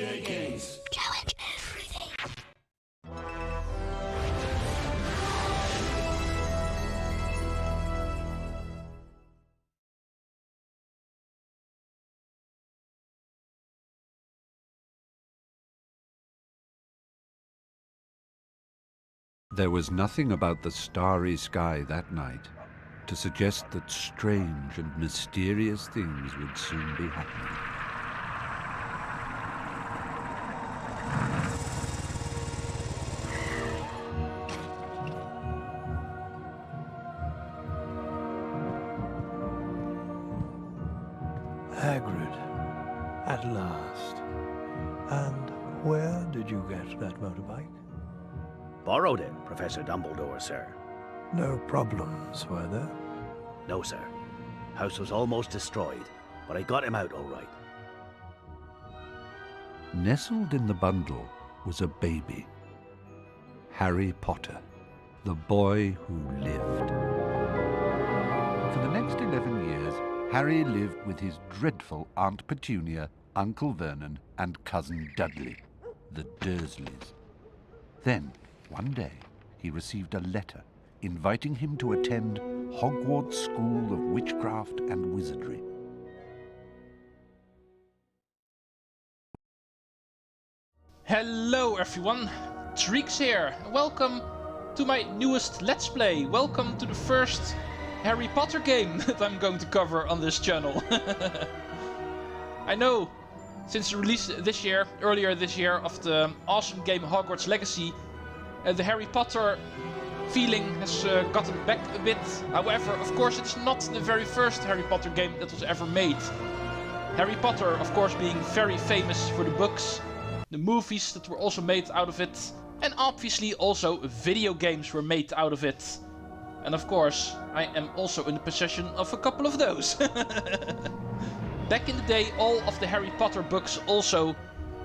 EA Games. Challenge everything. There was nothing about the starry sky that night to suggest that strange and mysterious things would soon be happening. Hagrid, at last. And where did you get that motorbike? Borrowed it, Professor Dumbledore, sir. No problems, were there? No, sir. House was almost destroyed, but I got him out all right. Nestled in the bundle was a baby. Harry Potter, the boy who lived. For the next 11 years, Harry lived with his dreadful Aunt Petunia, Uncle Vernon, and Cousin Dudley, the Dursleys. Then, one day, he received a letter inviting him to attend Hogwarts School of Witchcraft and Wizardry. Hello everyone, Treecks here. Welcome to my newest Let's Play. Welcome to the first Harry Potter game that I'm going to cover on this channel. I know, since the release this year, earlier this year, of the awesome game Hogwarts Legacy, the Harry Potter feeling has gotten back a bit. However, of course, it's not the very first Harry Potter game that was ever made. Harry Potter, of course, being very famous for the books, the movies that were also made out of it, and obviously also video games were made out of it. And of course, I am also in the possession of a couple of those. Back in the day, all of the Harry Potter books also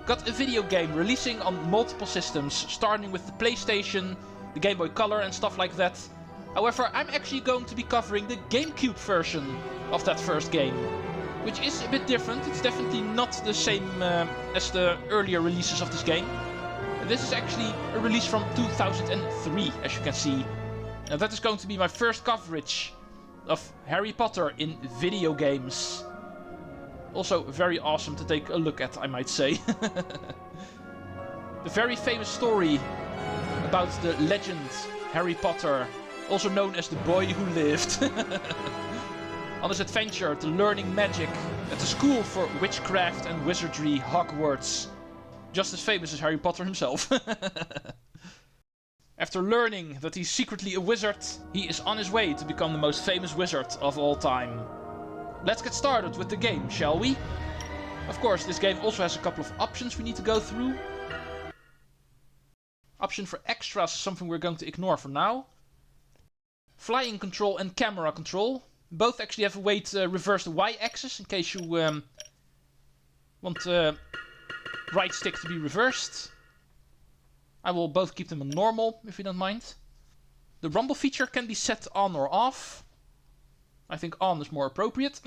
got a video game releasing on multiple systems, starting with the PlayStation, the Game Boy Color and stuff like that. However, I'm actually going to be covering the GameCube version of that first game, which is a bit different. It's definitely not the same as the earlier releases of this game. This is actually a release from 2003, as you can see. And that is going to be my first coverage of Harry Potter in video games. Also very awesome to take a look at, I might say. The very famous story about the legend Harry Potter, also known as the boy who lived. On his adventure to learning magic at the school for witchcraft and wizardry, Hogwarts. Just as famous as Harry Potter himself. After learning that he's secretly a wizard, he is on his way to become the most famous wizard of all time. Let's get started with the game, shall we? Of course, this game also has a couple of options we need to go through. Option for extras is something we're going to ignore for now. Flying control and camera control. Both actually have a way to reverse the Y-axis in case you want the right stick to be reversed. I will both keep them on normal, if you don't mind. The rumble feature can be set on or off. I think on is more appropriate.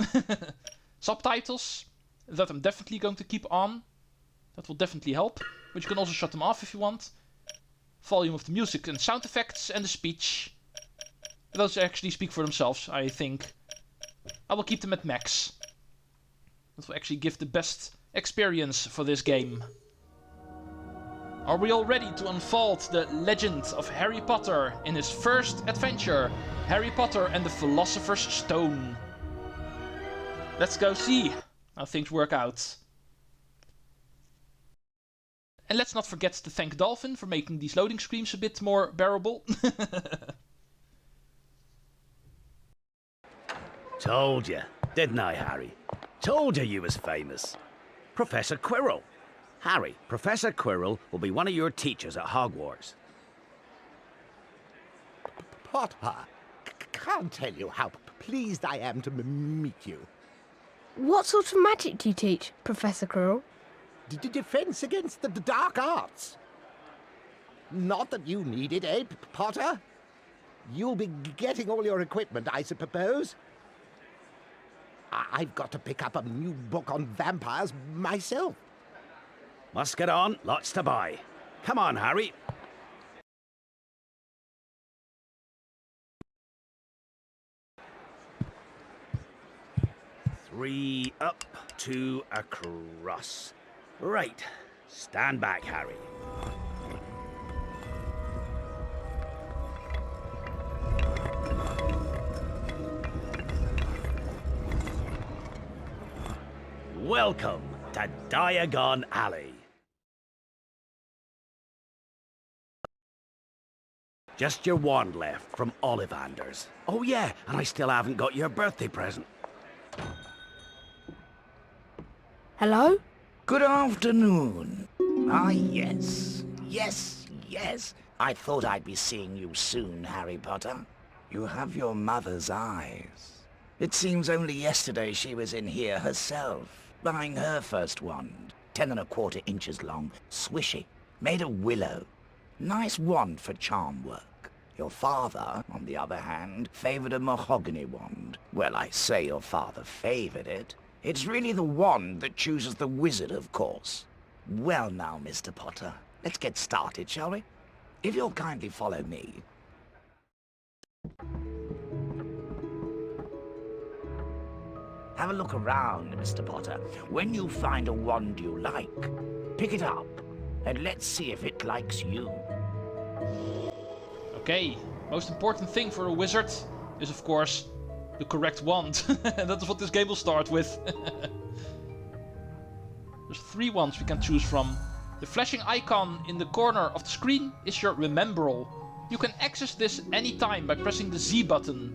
Subtitles, that I'm definitely going to keep on. That will definitely help. But you can also shut them off if you want. Volume of the music and sound effects and the speech. Those actually speak for themselves, I think. I will keep them at max. That will actually give the best experience for this game. Are we all ready to unfold the legend of Harry Potter in his first adventure, Harry Potter and the Philosopher's Stone? Let's go see how things work out. And let's not forget to thank Dolphin for making these loading screens a bit more bearable. Told you, didn't I, Harry? Told you was famous. Professor Quirrell. Harry, Professor Quirrell will be one of your teachers at Hogwarts. Potter, can't tell you how pleased I am to meet you. What sort of magic do you teach, Professor Quirrell? Defense against the dark arts. Not that you need it, eh, Potter? You'll be getting all your equipment, I suppose. I've got to pick up a new book on vampires myself. Must get on, lots to buy. Come on, Harry. Three up, two across. Right. Stand back, Harry. Welcome to Diagon Alley. Just your wand left from Ollivander's. Oh yeah, and I still haven't got your birthday present. Hello? Good afternoon. Ah, yes. Yes. I thought I'd be seeing you soon, Harry Potter. You have your mother's eyes. It seems only yesterday she was in here herself, buying her first wand. 10¼ inches long, swishy, made of willow. Nice wand for charm work. Your father, on the other hand, favored a mahogany wand. Well, I say your father favored it. It's really the wand that chooses the wizard, of course. Well now, Mr. Potter, let's get started, shall we? If you'll kindly follow me. Have a look around, Mr. Potter. When you find a wand you like, pick it up, and let's see if it likes you. Okay, most important thing for a wizard is, of course, the correct wand. That is what this game will start with. There's 3 wands we can choose from. The flashing icon in the corner of the screen is your Remembrall. You can access this anytime by pressing the Z button.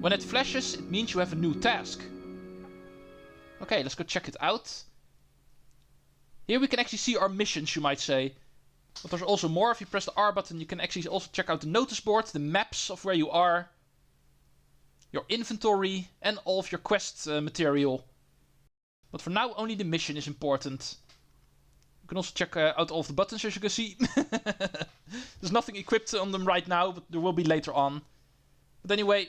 When it flashes, it means you have a new task. Okay, let's go check it out. Here we can actually see our missions, you might say. But there's also more. If you press the R button, you can actually also check out the notice board, the maps of where you are, your inventory, and all of your quest material. But for now, only the mission is important. You can also check out all of the buttons, as you can see. There's nothing equipped on them right now, but there will be later on. But anyway,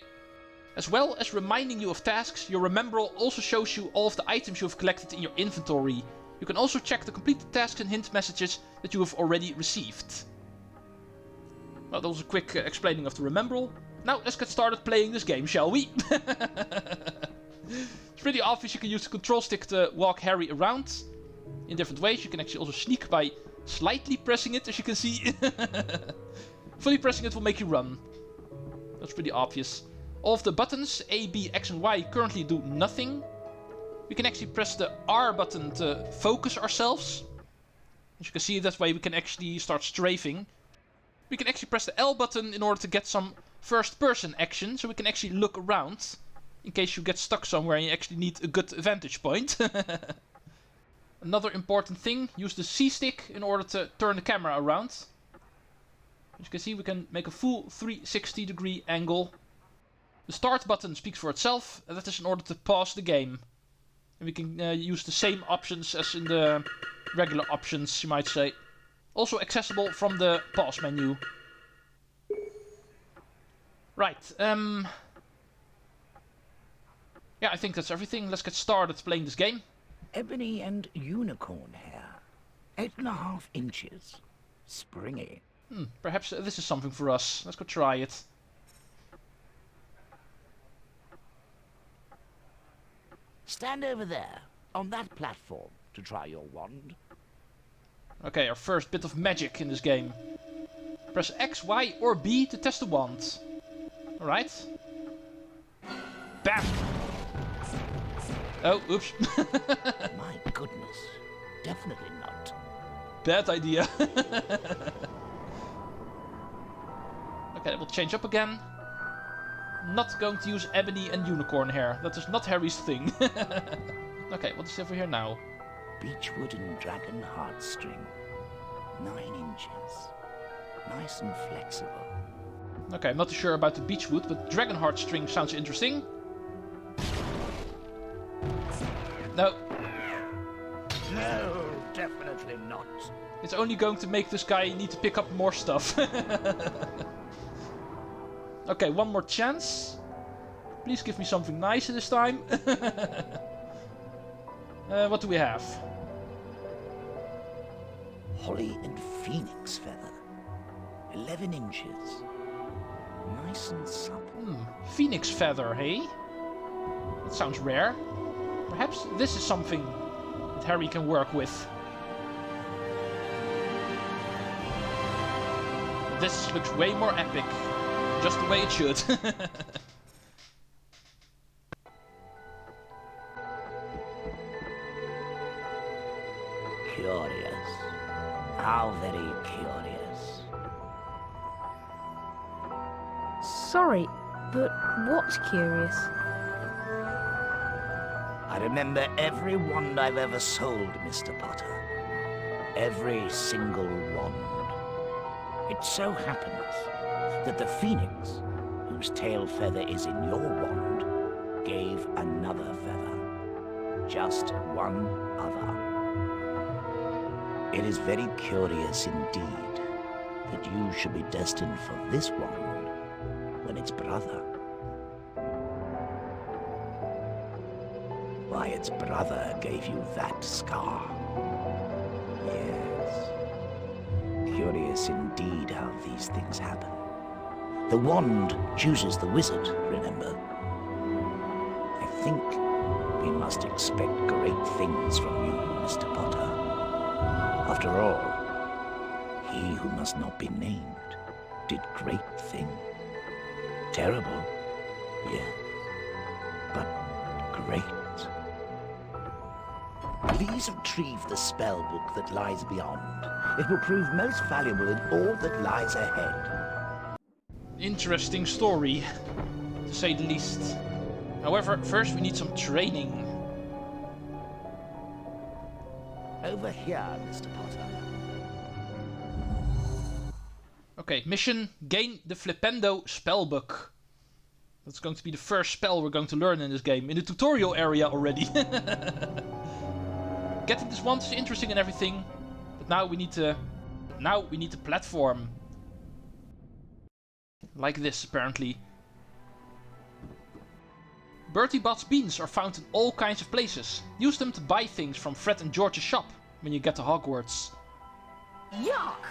as well as reminding you of tasks, your Remembrall also shows you all of the items you have collected in your inventory. You can also check the completed tasks and hint messages that you have already received. Well, that was a quick explaining of the Remembrall. Now, let's get started playing this game, shall we? It's pretty obvious you can use the control stick to walk Harry around in different ways. You can actually also sneak by slightly pressing it, as you can see. Fully pressing it will make you run. That's pretty obvious. All of the buttons, A, B, X and Y, currently do nothing. We can actually press the R button to focus ourselves. As you can see, that way we can actually start strafing. We can actually press the L button in order to get some first person action, so we can actually look around in case you get stuck somewhere and you actually need a good vantage point. Another important thing, use the C stick in order to turn the camera around. As you can see, we can make a full 360-degree angle. The start button speaks for itself, and that is in order to pause the game. And we can use the same options as in the regular options, you might say. Also accessible from the pause menu. Right, yeah, I think that's everything. Let's get started playing this game. Ebony and unicorn hair. 8½ inches. Springy. Perhaps this is something for us. Let's go try it. Stand over there, on that platform, to try your wand. Okay, our first bit of magic in this game. Press X, Y or B to test the wand. Alright. Bam! Oh, oops. My goodness. Definitely not. Bad idea. Okay, that will change up again. Not going to use ebony and unicorn hair. That is not Harry's thing. Okay, what is over here now? Beechwood and dragon heartstring. 9 inches. Nice and flexible. Okay, I'm not too sure about the beechwood, but dragon heartstring sounds interesting. No. No, definitely not. It's only going to make this guy need to pick up more stuff. Okay, one more chance. Please give me something nice this time. What do we have? holly and phoenix feather. 11 inches. Nice and supple. Phoenix feather, hey? That sounds rare. Perhaps this is something that Harry can work with. This looks way more epic. Just the way it should. Curious. How very curious. Sorry, but what's curious? I remember every wand I've ever sold, Mr. Potter. Every single wand. It so happens that the phoenix, whose tail feather is in your wand, gave another feather. Just one other. It is very curious indeed that you should be destined for this wand when its brother. Why, its brother gave you that scar. Yes. Curious indeed how these things happen. The wand chooses the wizard, remember? I think we must expect great things from you, Mr. Potter. After all, he who must not be named did great things. Terrible, yes, but great. Please retrieve the spell book that lies beyond. It will prove most valuable in all that lies ahead. Interesting story, to say the least. However, first we need some training. Over here, Mr. Potter. Okay, mission, gain the Flipendo spellbook. That's going to be the first spell we're going to learn in this game, in the tutorial area already. Getting this wand is interesting and everything, but now we need to platform. Like this, apparently. Bertie Bott's beans are found in all kinds of places. Use them to buy things from Fred and George's shop when you get to Hogwarts. Yuck!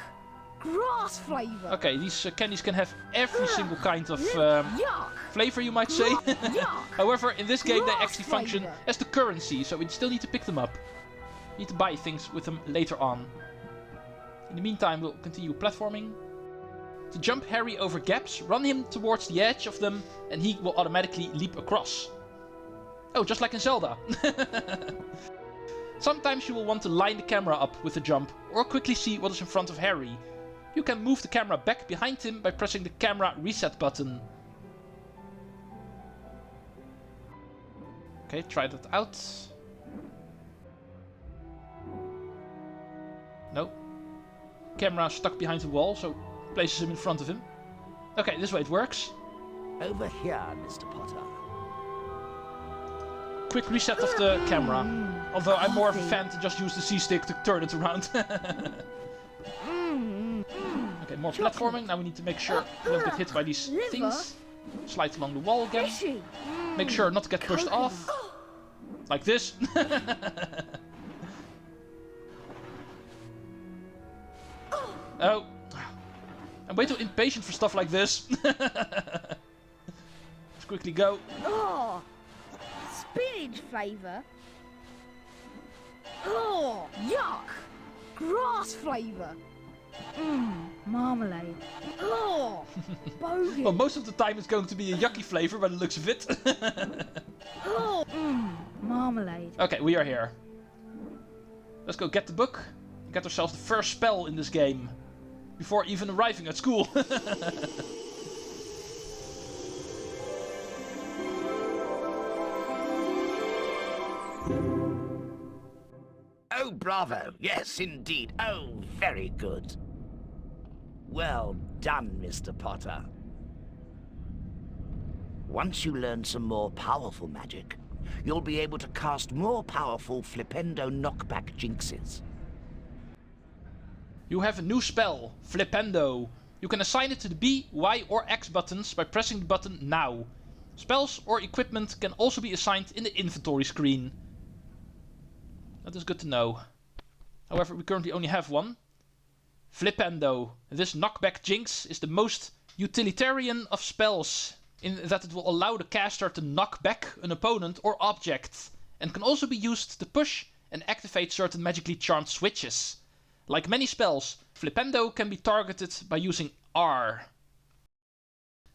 Grass flavour! Okay, these candies can have every single kind of flavor, you might say. However, in this game they actually function as the currency, so we still need to pick them up. Need to buy things with them later on. In the meantime, we'll continue platforming. To jump Harry over gaps, run him towards the edge of them and he will automatically leap across. Oh, just like in Zelda. Sometimes you will want to line the camera up with the jump or quickly see what is in front of Harry. You can move the camera back behind him by pressing the camera reset button. Okay, try that out. No. Camera stuck behind the wall, so places him in front of him. Okay, this way it works. Over here, Mr. Potter. Quick reset of the camera. Although I'm more of a fan to just use the C-stick to turn it around. Okay, more platforming. Now we need to make sure we don't get hit by these things. Slide along the wall again. Make sure not to get pushed off. Like this. Oh. I'm way too impatient for stuff like this. Let's quickly go. Oh, spinach flavour. Oh, yuck! Grass flavour. Marmalade. Oh, bogus. Well, most of the time it's going to be a yucky flavour by the looks of it. Oh, marmalade. Okay, we are here. Let's go get the book. Get ourselves the first spell in this game. Before even arriving at school. Oh, bravo! Yes, indeed. Oh, very good. Well done, Mr. Potter. Once you learn some more powerful magic, you'll be able to cast more powerful Flipendo knockback jinxes. You have a new spell, Flipendo. You can assign it to the B, Y or X buttons by pressing the button now. Spells or equipment can also be assigned in the inventory screen. That is good to know. However, we currently only have one. Flipendo. This knockback jinx is the most utilitarian of spells, in that it will allow the caster to knock back an opponent or object, and can also be used to push and activate certain magically charmed switches. Like many spells, Flipendo can be targeted by using R.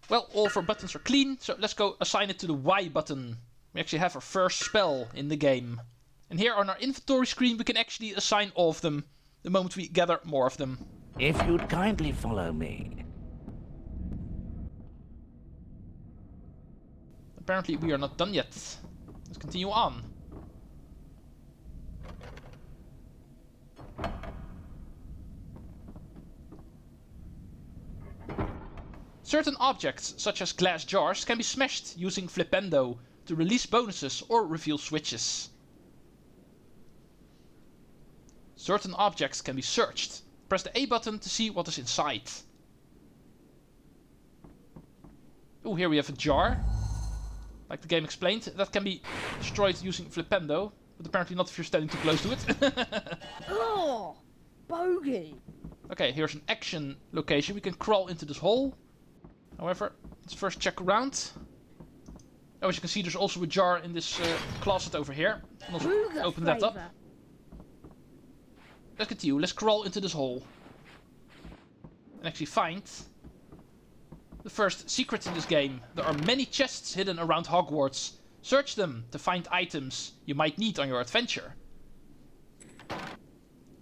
Well, all of our buttons are clean, so let's go assign it to the Y button. We actually have our first spell in the game. And here on our inventory screen we can actually assign all of them, the moment we gather more of them. If you'd kindly follow me. Apparently we are not done yet. Let's continue on. Certain objects, such as glass jars, can be smashed using Flipendo to release bonuses or reveal switches. Certain objects can be searched. Press the A button to see what is inside. Oh, here we have a jar. Like the game explained, that can be destroyed using Flipendo, but apparently not if you're standing too close to it. Oh, bogey. Okay, here's an action location. We can crawl into this hole. However, let's first check around. Oh, as you can see, there's also a jar in this closet over here. And also open that up. Let's continue. Let's crawl into this hole. And actually find the first secret in this game. There are many chests hidden around Hogwarts. Search them to find items you might need on your adventure.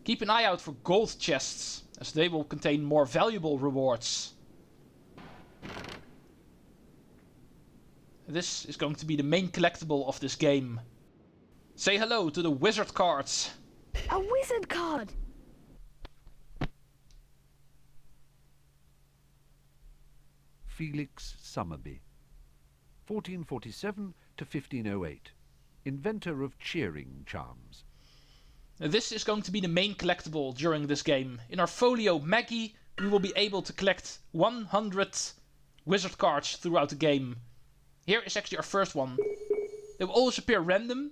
Keep an eye out for gold chests, as they will contain more valuable rewards. This is going to be the main collectible of this game. Say hello to the wizard cards. A wizard card. Felix Summerby, 1447 to 1508, inventor of cheering charms. This is going to be the main collectible during this game. In our folio Maggie, we will be able to collect 100 wizard cards throughout the game. Here is actually our first one. They will always appear random.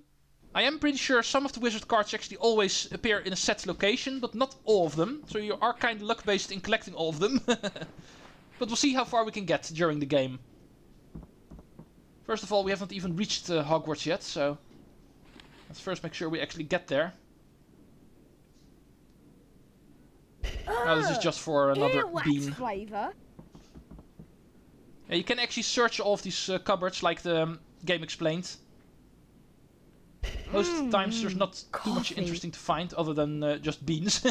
I am pretty sure some of the wizard cards actually always appear in a set location, but not all of them. So you are kind of luck-based in collecting all of them. But we'll see how far we can get during the game. First of all, we haven't even reached Hogwarts yet, so let's first make sure we actually get there. Now this is just for another bean. Flavor. Yeah, you can actually search all of these cupboards like the game explained. Most of the times there's not too much interesting to find other than just beans.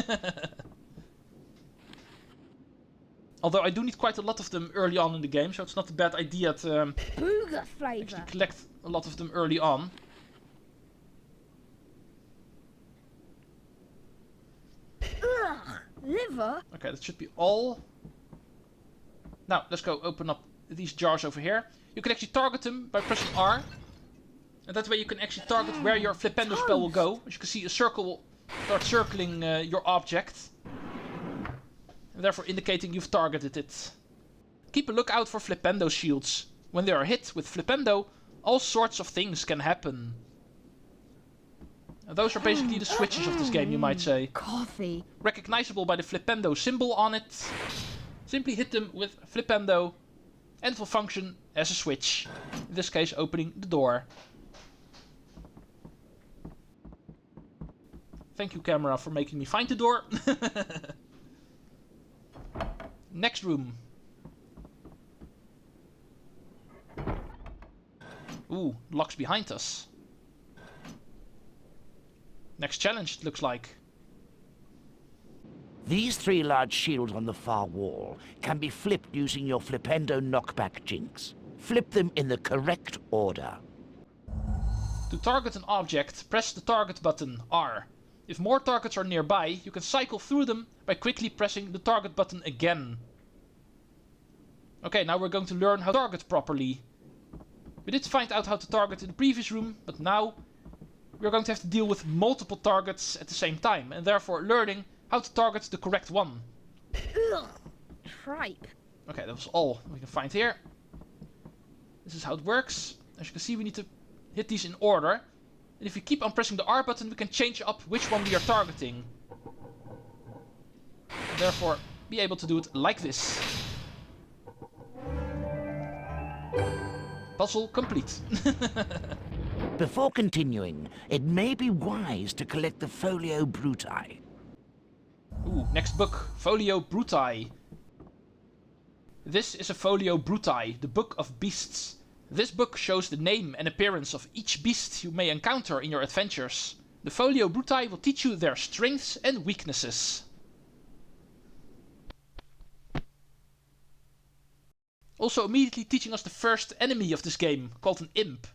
Although I do need quite a lot of them early on in the game, so it's not a bad idea to Booger flavor. actually collect a lot of them early on. Ugh, liver. Okay, that should be all. Now, let's go open up these jars over here. You can actually target them by pressing R. And that way you can actually target where your Flipendo spell will go. As you can see, a circle will start circling your object. And therefore indicating you've targeted it. Keep a lookout for Flipendo shields. When they are hit with Flipendo, all sorts of things can happen. And those are basically the switches of this game, you might say. Coffee. Recognizable by the Flipendo symbol on it. Simply hit them with Flipendo and it will function as a switch. In this case, opening the door. Thank you, camera, for making me find the door. Next room. Ooh, locks behind us. Next challenge, it looks like. These 3 large shields on the far wall can be flipped using your Flipendo knockback jinx. Flip them in the correct order. To target an object, press the target button, R. If more targets are nearby, you can cycle through them by quickly pressing the target button again. Okay, now we're going to learn how to target properly. We did find out how to target in the previous room, but now we're going to have to deal with multiple targets at the same time, and therefore learning how to target the correct one. Ugh, tripe. Okay, that was all we can find here. This is how it works. As you can see, we need to hit these in order. And if we keep on pressing the R button, we can change up which one we are targeting. And therefore be able to do it like this. Puzzle complete. Before continuing, it may be wise to collect the Folio Bruti. Ooh, next book, Folio Bruti. This is a Folio Bruti, the Book of Beasts. This book shows the name and appearance of each beast you may encounter in your adventures. The Folio Bruti will teach you their strengths and weaknesses. Also immediately teaching us the first enemy of this game, called an imp.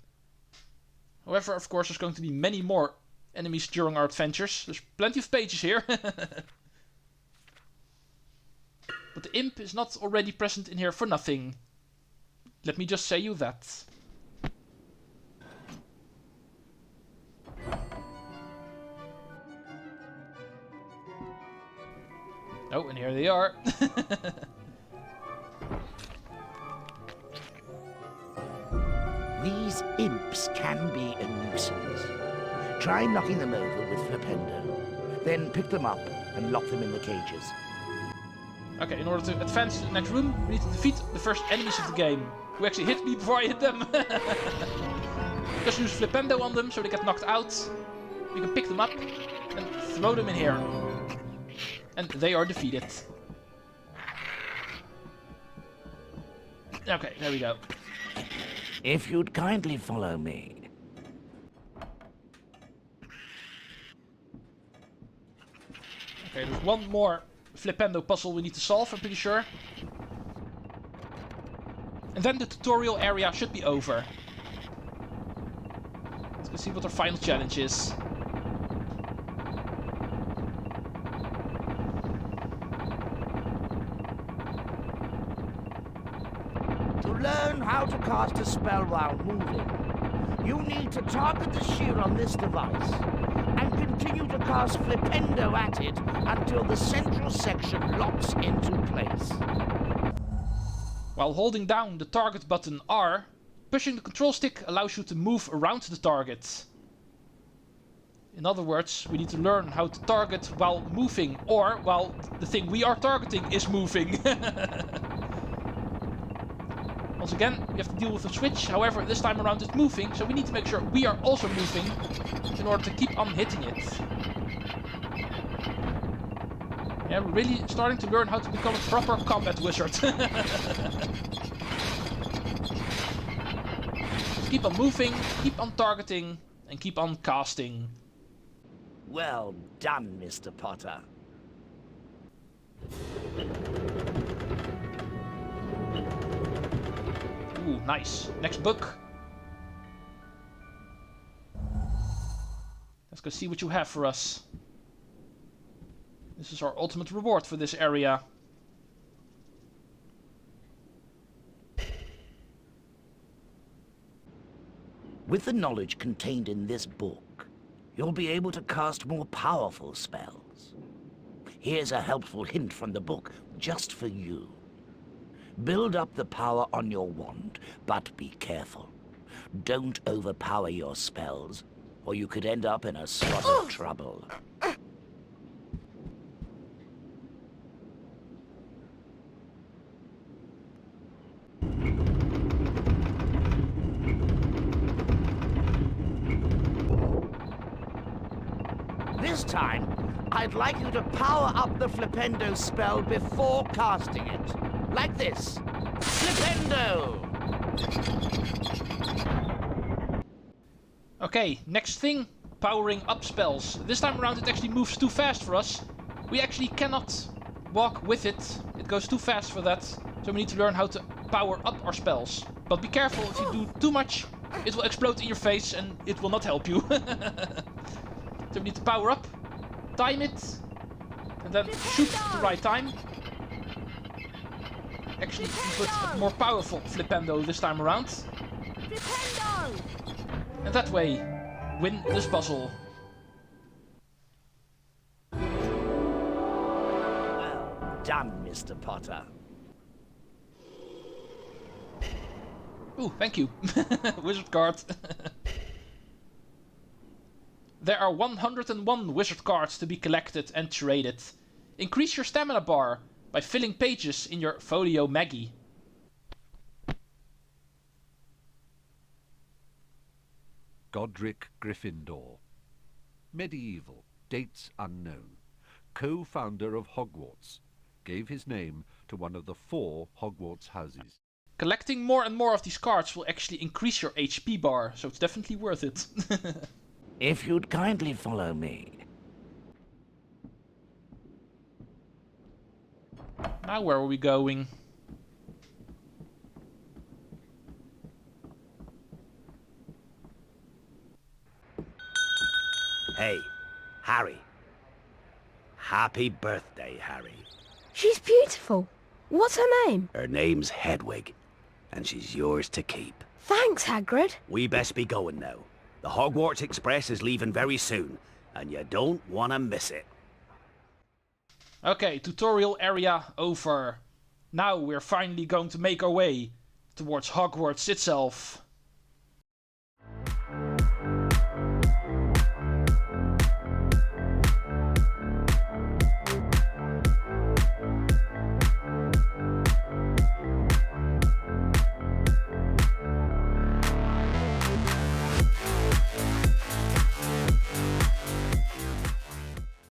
However, of course, there's going to be many more enemies during our adventures. There's plenty of pages here. But the imp is not already present in here for nothing. Let me just say you that. Oh, and here they are. These imps can be a nuisance. Try knocking them over with Flipendo. Then pick them up and lock them in the cages. Okay, in order to advance to the next room, we need to defeat the first enemies of the game. Who actually hit me before I hit them. Just use Flipendo on them so they get knocked out. We can pick them up and throw them in here. And they are defeated. Okay, there we go. If you'd kindly follow me. Okay, there's one more Flipendo puzzle we need to solve, I'm pretty sure. And then the tutorial area should be over. Let's see what our final challenge is. To learn how to cast a spell while moving, you need to target the shield on this device and continue to cast Flipendo at it until the central section locks into place. While holding down the target button R, pushing the control stick allows you to move around the target. In other words, we need to learn how to target while moving, or while the thing we are targeting is moving. Once again, we have to deal with the switch, however this time around it's moving, so we need to make sure we are also moving in order to keep on hitting it. Yeah, we're really starting to learn how to become a proper combat wizard. Just keep on moving, keep on targeting, and keep on casting. Well done, Mr. Potter. Ooh, nice. Next book. Let's go see what you have for us. This is our ultimate reward for this area. With the knowledge contained in this book, you'll be able to cast more powerful spells. Here's a helpful hint from the book, just for you. Build up the power on your wand, but be careful. Don't overpower your spells, or you could end up in a spot of trouble. This time, I'd like you to power up the Flipendo spell before casting it. Like this. Flipendo! Okay, next thing, powering up spells. This time around it actually moves too fast for us. We actually cannot walk with it. It goes too fast for that. So we need to learn how to power up our spells. But be careful, if you do too much, it will explode in your face and it will not help you. So we need to power up, time it, and then shoot at the right time. Actually, we put a more powerful Flipendo this time around. Flipendo! And that way, win this puzzle. Well done, Mr. Potter. Ooh, thank you. Wizard card. There are 101 wizard cards to be collected and traded. Increase your stamina bar by filling pages in your Folio Maggie. Godric Gryffindor. Medieval, dates unknown. Co-founder of Hogwarts. Gave his name to one of the 4 Hogwarts houses. Collecting more and more of these cards will actually increase your HP bar, so it's definitely worth it. If you'd kindly follow me. Now where are we going? Hey, Harry. Happy birthday, Harry. She's beautiful. What's her name? Her name's Hedwig, and she's yours to keep. Thanks, Hagrid. We best be going now. The Hogwarts Express is leaving very soon, and you don't want to miss it. Okay, tutorial area over. Now we're finally going to make our way towards Hogwarts itself.